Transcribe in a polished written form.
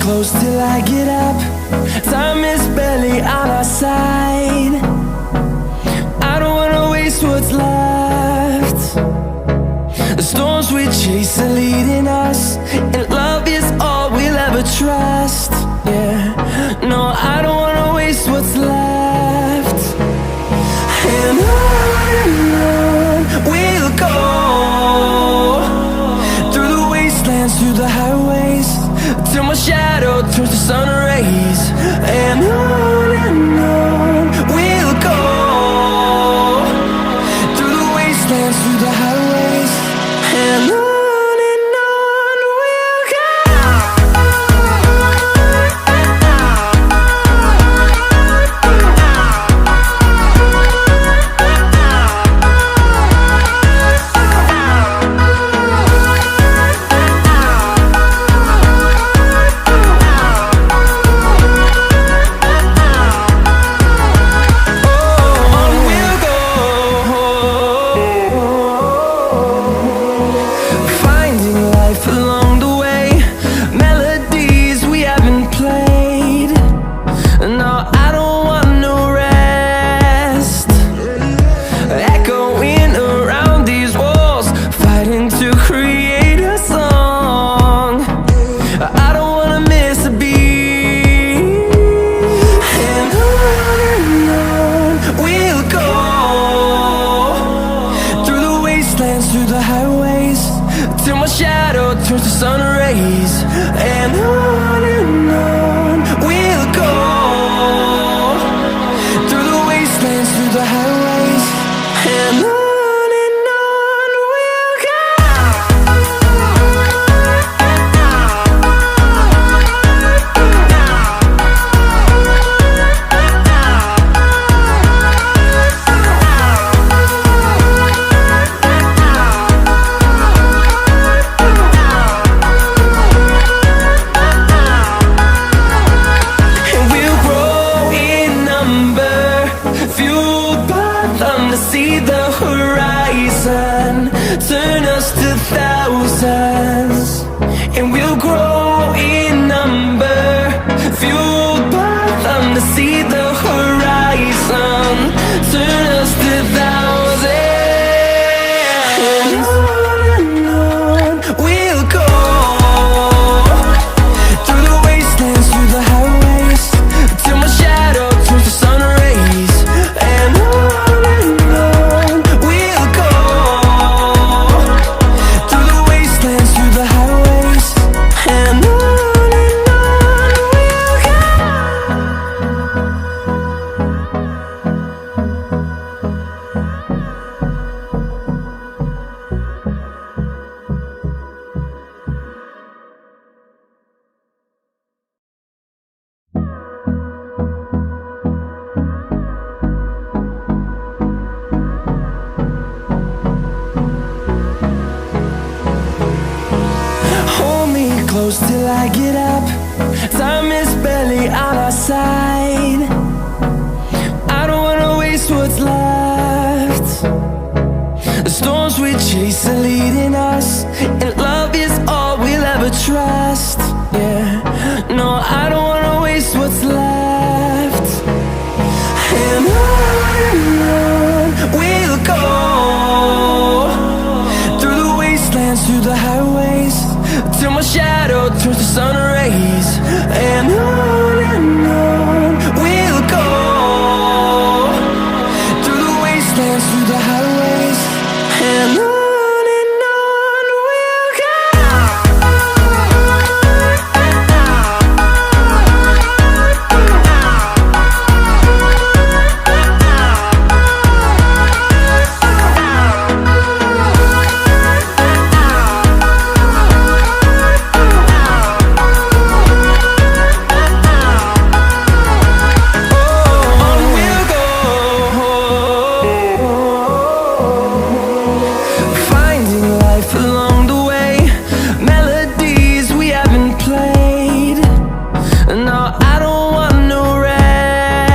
close till I get up. Time is barely on our side. I don't wanna waste what's left. The storms we chase are leading us, and love is all we'll ever trust. Yeah, no, I don't wanna waste what's left. And on we'll go, through the wastelands, through the highways, till my shadow turns to sun rays. And on we'll go, through the wastelands, through the highways, and on we'll go. Through the highways, till my shadow turns to sun rays. And on we'll go, through the wastelands, through the highways, and on we'll go. See the horizon turn us to thousands, and we'll grow in number, fueled by them to see the horizon turn us to thousands. And on we'll go, through the wastelands, through the highways, till my shadow turns to sun rays. And close till I get up. Time is barely on our side. I don't wanna waste what's left. The storms we chase are leading us, and love is all we'll ever try.